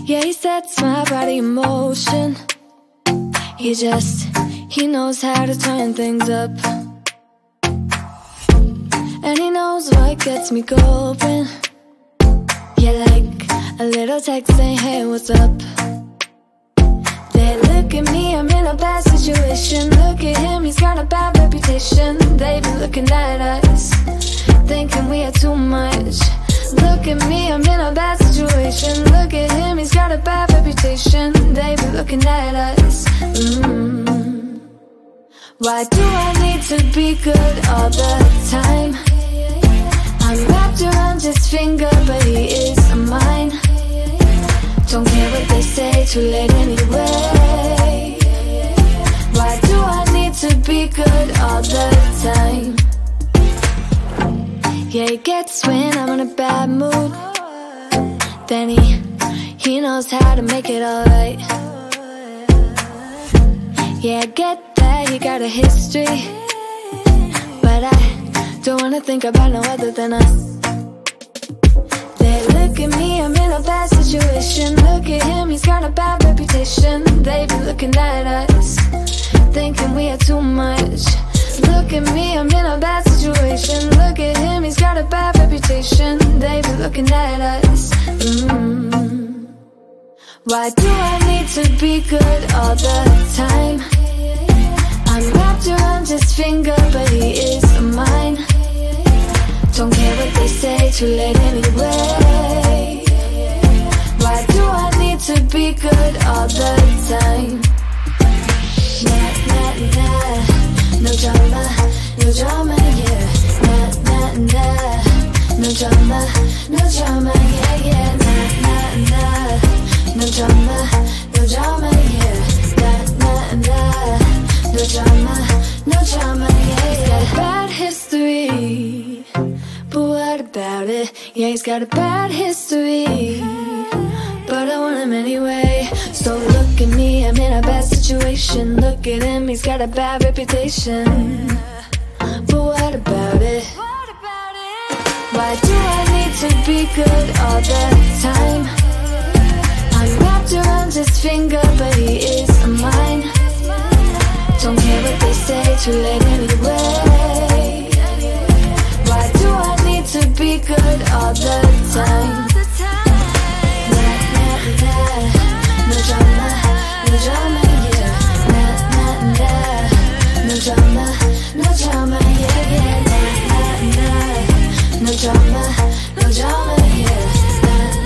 Yeah, he sets my body in motion. He knows how to turn things up. And he knows what gets me going. Yeah, like a little text saying, hey, what's up? They look at me, I'm in a bad situation. Look at him, he's got a bad reputation. They be looking at us, thinking we are too much. Look at me, I'm in a bad situation. Look at him, he's got a bad reputation. They be looking at us. Why do I need to be good all the time? I'm wrapped around his finger, but he is mine. Don't care what they say, too late anyway. Why do I need to be good all the time? Yeah, he gets when I'm in a bad mood. Then he knows how to make it alright. Yeah, I get that he got a history, but I don't wanna think about no other than us. They look at me, I'm in a bad situation. Look at him, he's got a bad reputation. They be looking at us, thinking we are too much. Look at me, I'm in a bad situation. Look at him, he's got a bad reputation. They be looking at us. Why do I need to be good all the time? I'm wrapped around his finger, but he is mine. Don't care what they say, too late anyway. Why do I need to be good all the time? Nah, nah, nah. No drama, yeah. Nah, nah, nah. No drama, yeah. Nah, nah, nah. No drama, yeah. Nah, nah, nah. No drama, yeah. He's got a bad history, but what about it? Yeah, he's got a bad history, but I want him anyway. So look at me, I'm in a bad situation. Look at him, he's got a bad reputation, but what about it? Why do I need to be good all the time? I'm wrapped around his finger, but he is mine. Don't care what they say, too late anyway. Why do I need to be good all the time? Nah, nah, nah. No drama, yeah. Nah, nah, nah. No drama, yeah. Nah, nah, nah. No drama, yeah. Nah,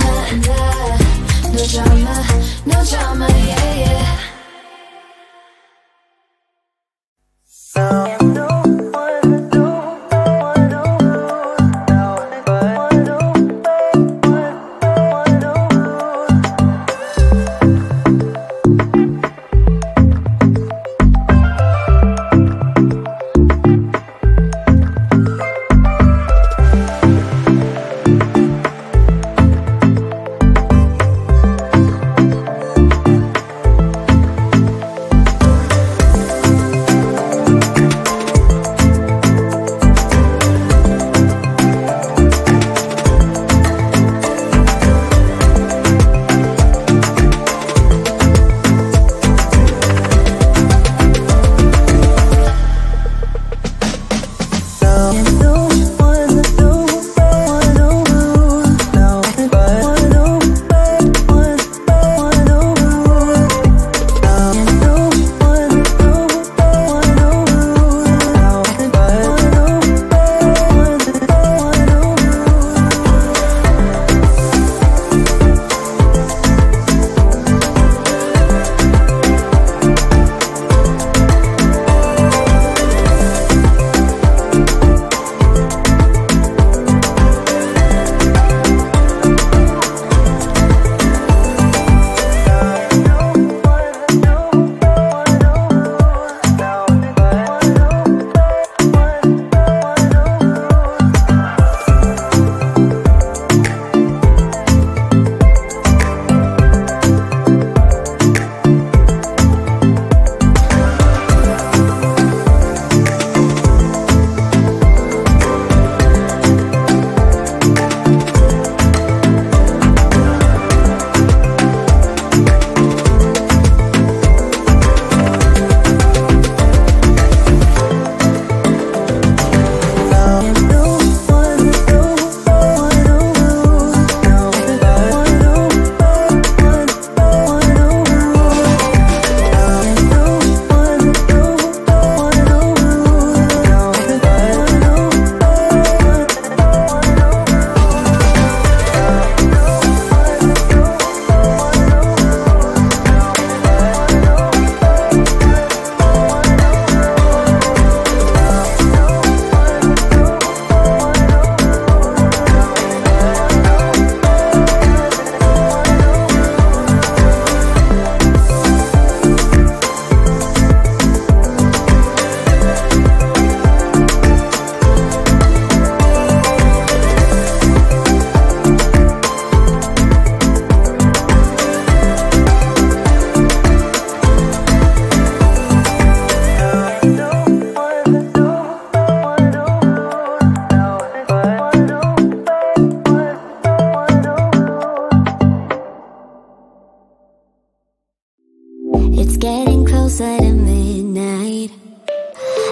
closer to midnight.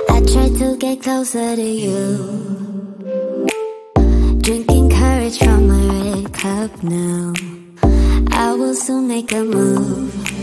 I try to get closer to you, drinking courage from my red cup now. I will soon make a move.